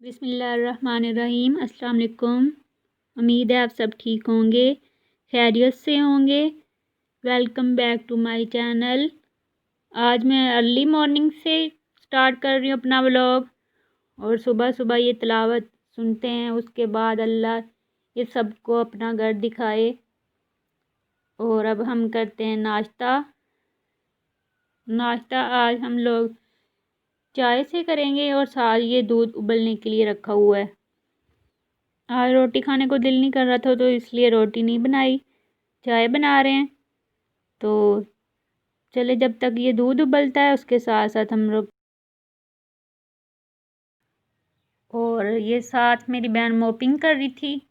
बिस्मिल्लाहिर्रहमानिर्रहीम। अस्सलाम वालेकुम। उम्मीद है आप सब ठीक होंगे, खैरियत से होंगे। Welcome back to my channel. आज मैं अर्ली मॉर्निंग से स्टार्ट कर रही हूँ अपना व्लॉग। और सुबह सुबह ये तिलावत सुनते हैं, उसके बाद अल्लाह ये सबको अपना घर दिखाए। और अब हम करते हैं नाश्ता। नाश्ता आज हम लोग चाय से करेंगे और साथ ये दूध उबलने के लिए रखा हुआ है। आज रोटी खाने को दिल नहीं कर रहा था तो इसलिए रोटी नहीं बनाई, चाय बना रहे हैं। तो चले, जब तक ये दूध उबलता है उसके साथ साथ हम लोग। और ये साथ मेरी बहन मोपिंग कर रही थी।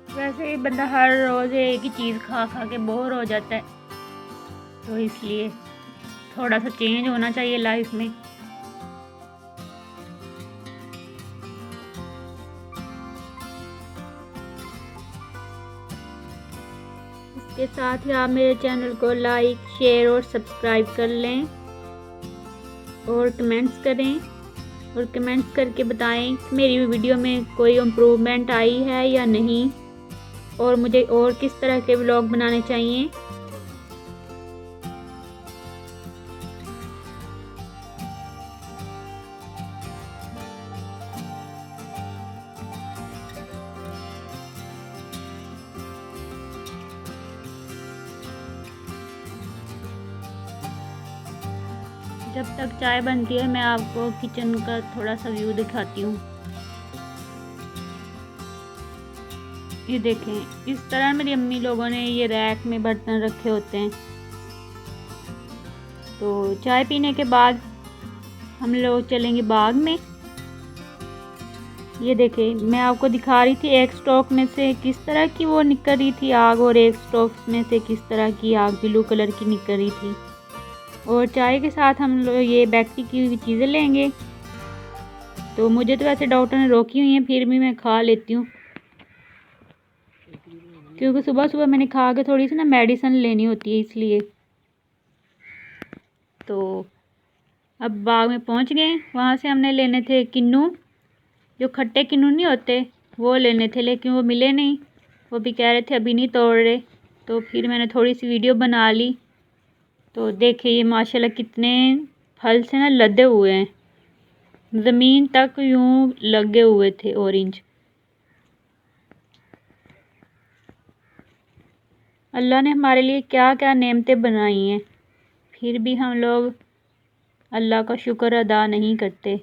वैसे बंदा हर रोज़ एक ही चीज़ खा खा के बोर हो जाता है, तो इसलिए थोड़ा सा चेंज होना चाहिए लाइफ में। इसके साथ ही आप मेरे चैनल को लाइक, शेयर और सब्सक्राइब कर लें और कमेंट्स करें। और कमेंट्स करके बताएं कि मेरी वीडियो में कोई इम्प्रूवमेंट आई है या नहीं, और मुझे और किस तरह के व्लॉग बनाने चाहिए। जब तक चाय बनती है मैं आपको किचन का थोड़ा सा व्यू दिखाती हूँ। ये देखें, इस तरह मेरी अम्मी लोगों ने ये रैक में बर्तन रखे होते हैं। तो चाय पीने के बाद हम लोग चलेंगे बाग में। ये देखें, मैं आपको दिखा रही थी एक स्टोव में से किस तरह की वो निकल रही थी आग, और एक स्टोव में से किस तरह की आग ब्लू कलर की निकल रही थी। और चाय के साथ हम लोग ये बेकरी की हुई चीज़ें लेंगे। तो मुझे तो वैसे डॉक्टर ने रोकी हुई हैं, फिर भी मैं खा लेती हूँ, क्योंकि सुबह सुबह मैंने खा के थोड़ी सी ना मेडिसिन लेनी होती है इसलिए। तो अब बाग में पहुँच गए। वहाँ से हमने लेने थे किन्नू, जो खट्टे किन्नू नहीं होते, वो लेने थे, लेकिन वो मिले नहीं। वो भी कह रहे थे अभी नहीं तोड़ रहे। तो फिर मैंने थोड़ी सी वीडियो बना ली। तो देखिए ये माशाल्लाह कितने फल से ना लदे हुए हैं, ज़मीन तक यूं लगे हुए थे ऑरेंज। अल्लाह ने हमारे लिए क्या क्या नेमतें बनाई हैं, फिर भी हम लोग अल्लाह का शुक्र अदा नहीं करते।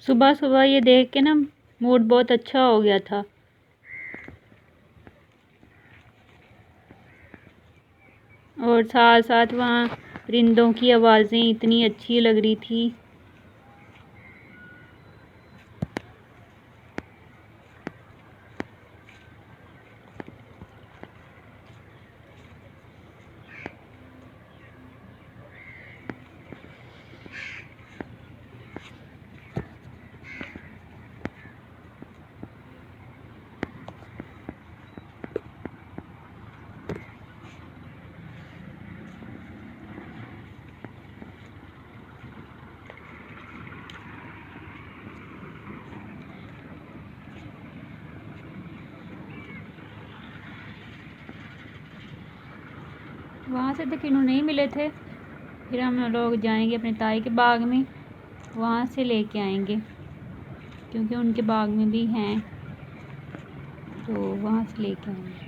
सुबह सुबह ये देख के ना मूड बहुत अच्छा हो गया था। और साथ साथ वहाँ परिंदों की आवाज़ें इतनी अच्छी लग रही थी। वहाँ से तो किन्नू नहीं मिले थे, फिर हम लोग जाएंगे अपने ताई के बाग में, वहाँ से लेके आएंगे, क्योंकि उनके बाग में भी हैं, तो वहाँ से लेके आएंगे।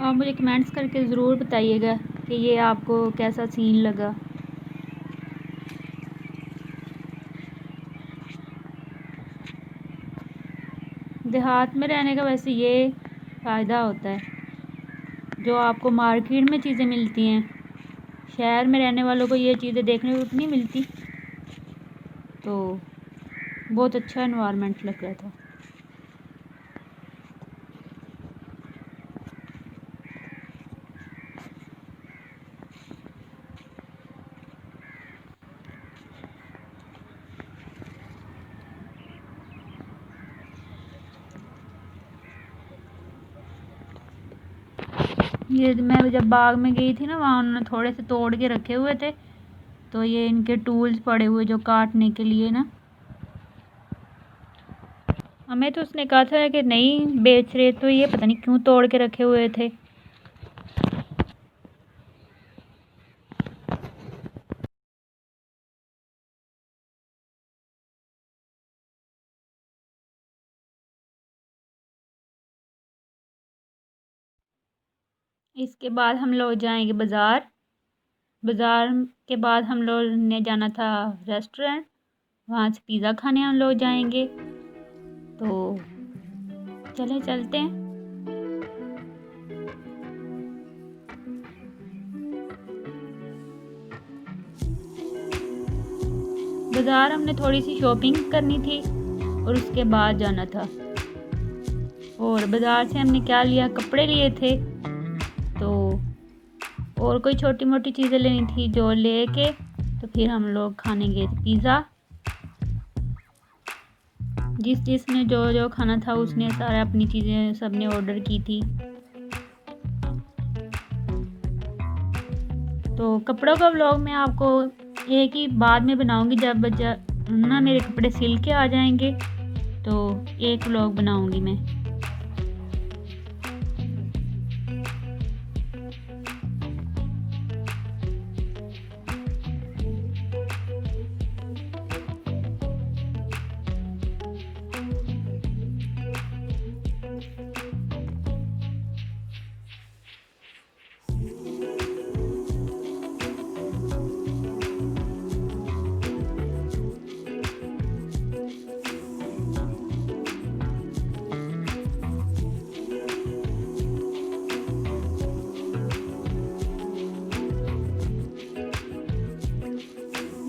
आप मुझे कमेंट्स करके ज़रूर बताइएगा कि ये आपको कैसा सीन लगा। देहात में रहने का वैसे ये फ़ायदा होता है, जो आपको मार्केट में चीज़ें मिलती हैं, शहर में रहने वालों को ये चीज़ें देखने को नहीं मिलती। तो बहुत अच्छा एनवायरनमेंट लग रहा था। ये मैं जब बाग में गई थी ना, वहाँ उन्होंने थोड़े से तोड़ के रखे हुए थे, तो ये इनके टूल्स पड़े हुए जो काटने के लिए ना। हमें तो उसने कहा था कि नहीं बेच रहे, तो ये पता नहीं क्यों तोड़ के रखे हुए थे। इसके बाद हम लोग जाएंगे बाज़ार। बाज़ार के बाद हम लोग ने जाना था रेस्टोरेंट, वहाँ से पिज़्ज़ा खाने हम लोग जाएंगे। तो चलते हैं। बाज़ार हमने थोड़ी सी शॉपिंग करनी थी और उसके बाद जाना था। और बाज़ार से हमने क्या लिया, कपड़े लिए थे, तो और कोई छोटी मोटी चीज़ें लेनी थी जो लेके तो फिर हम लोग खाने गए थे पिज़्ज़ा। जिसने जो खाना था उसने सारा अपनी चीज़ें सबने ऑर्डर की थी। तो कपड़ों का व्लॉग मैं आपको एक ही बाद में बनाऊंगी, जब ना मेरे कपड़े सिल के आ जाएंगे तो एक व्लॉग बनाऊंगी मैं।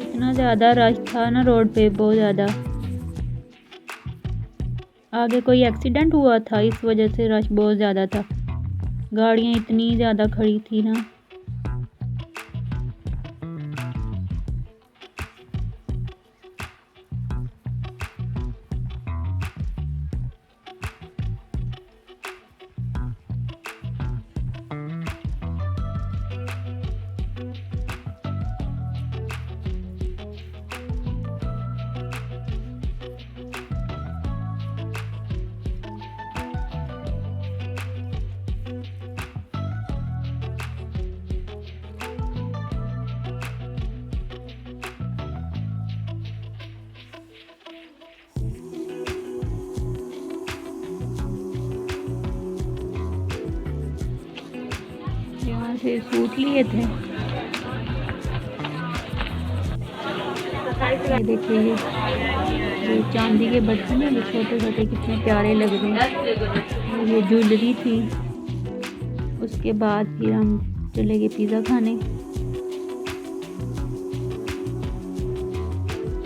इतना ज़्यादा रश था ना रोड पे, बहुत ज़्यादा। आगे कोई एक्सीडेंट हुआ था, इस वजह से रश बहुत ज़्यादा था। गाड़ियाँ इतनी ज़्यादा खड़ी थी ना। यहाँ से सूट लिए थे, ये देखिए ये चांदी के बर्तन है, छोटे छोटे कितने प्यारे लग रहे हैं। ये ज्वेलरी थी। उसके बाद फिर हम चले गए पिज़्ज़ा खाने।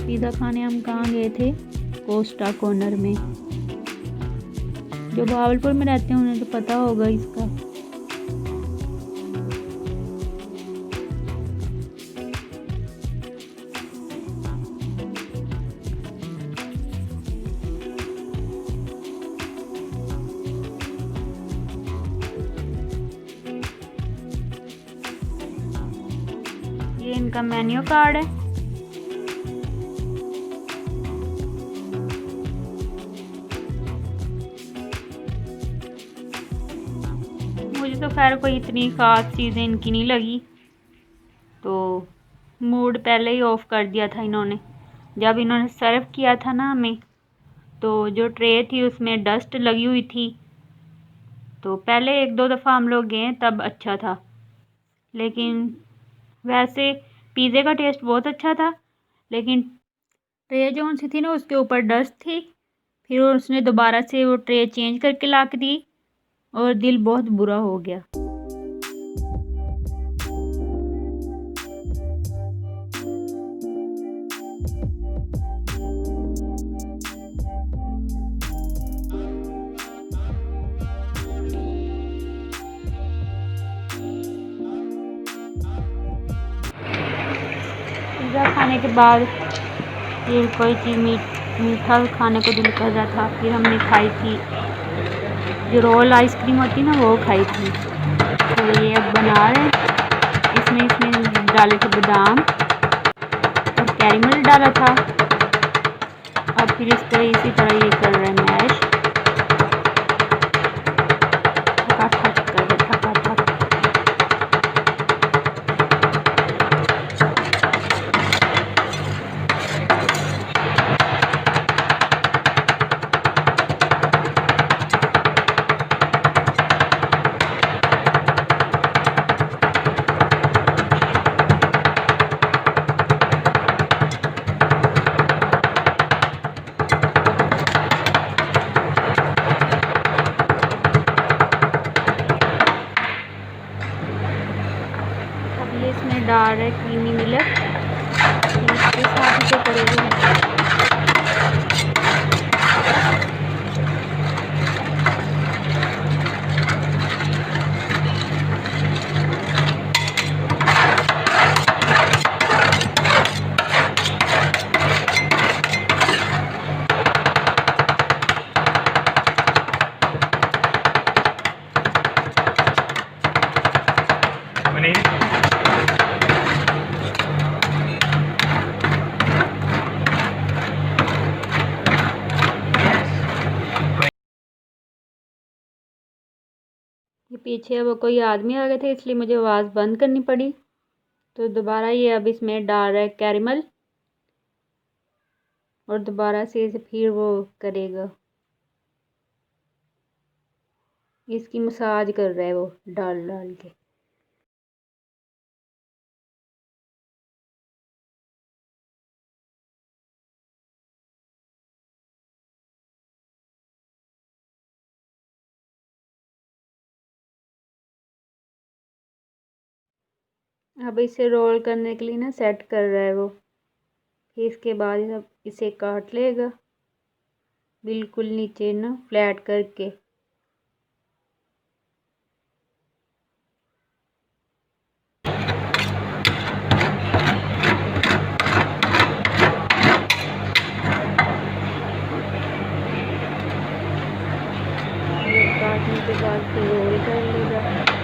पिज़्ज़ा खाने हम कहाँ गए थे, कोस्टा कॉर्नर में। जो भावलपुर में रहते हैं उन्हें तो पता होगा इसका। ये इनका मेन्यू कार्ड है। मुझे तो खैर कोई इतनी ख़ास चीज़ें इनकी नहीं लगी, तो मूड पहले ही ऑफ कर दिया था इन्होंने। जब इन्होंने सर्व किया था ना हमें, तो जो ट्रे थी उसमें डस्ट लगी हुई थी। तो पहले एक दो दफ़ा हम लोग गए तब अच्छा था, लेकिन वैसे पिज़्ज़े का टेस्ट बहुत अच्छा था, लेकिन ट्रे जो सी थी ना उसके ऊपर डस्ट थी। फिर उसने दोबारा से वो ट्रे चेंज करके ला के दी और दिल बहुत बुरा हो गया। खाने के बाद फिर कोई चीज़ मीठा खाने को दिल कर रहा था, फिर हमने खाई थी जो रोल आइसक्रीम होती है ना, वो खाई थी। तो ये अब बना रहे हैं। इसमें डाले थे बादाम और कैरेमल डाला था। अब फिर इस पर इसी तरह ये कर रहे हैं मैश, ठक कर रहे ठक। ये इसमें डाल रहे क्रीमी मिल्क, इसके साथ इसे करेंगे। ये पीछे वो कोई आदमी आ गए थे, इसलिए मुझे आवाज़ बंद करनी पड़ी। तो दोबारा ये अब इसमें डाल रहा है कैरेमल और दोबारा से इसे फिर वो करेगा, इसकी मसाज कर रहा है वो डाल डाल के। अब इसे रोल करने के लिए ना सेट कर रहा है वो, फिर इसके बाद इसे काट लेगा बिल्कुल नीचे ना फ्लैट करके। ये काटने के बाद फिर रोल कर लेगा।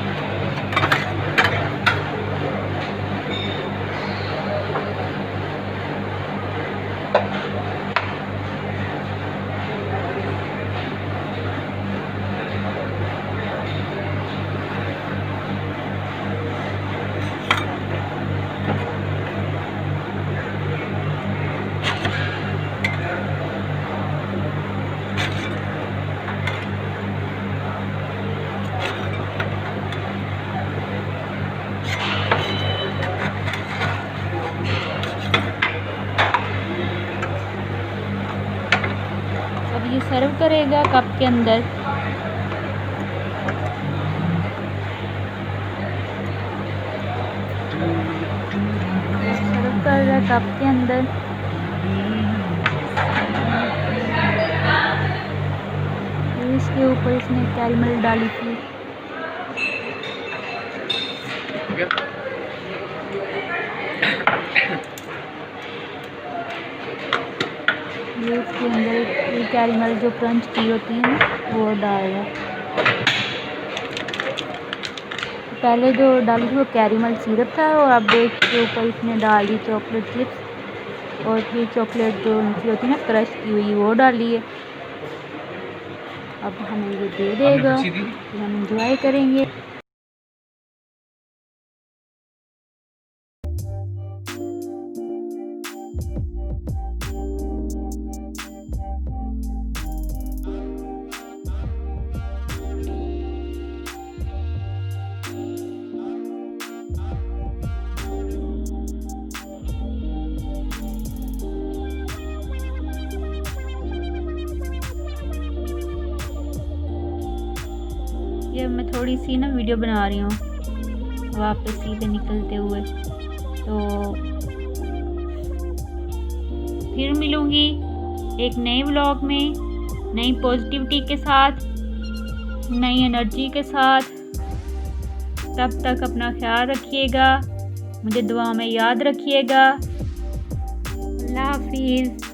ये सर्व करेगा कप के अंदर। सर्व कर रहा है कप के अंदर। इसके ऊपर इसने कैरेमल डाली थी। ये इसके अंदर कैरेमल जो क्रंच की होती है ना, वो डाल रहा है। पहले जो डाली थी वो कैरेमल सिरप था और अब इसके ऊपर इसने डाल दी चॉकलेट चिप्स और फिर चॉकलेट जो उनकी होती है ना क्रश की हुई, वो डाली है। अब हमें ये दे देगा, फिर हम इंजॉय करेंगे। ये मैं थोड़ी सी ना वीडियो बना रही हूँ वापस सीधे निकलते हुए, तो फिर मिलूँगी एक नए व्लॉग में, नई पॉजिटिविटी के साथ, नई एनर्जी के साथ। तब तक अपना ख्याल रखिएगा, मुझे दुआ में याद रखिएगा। अल्लाह हाफिज़।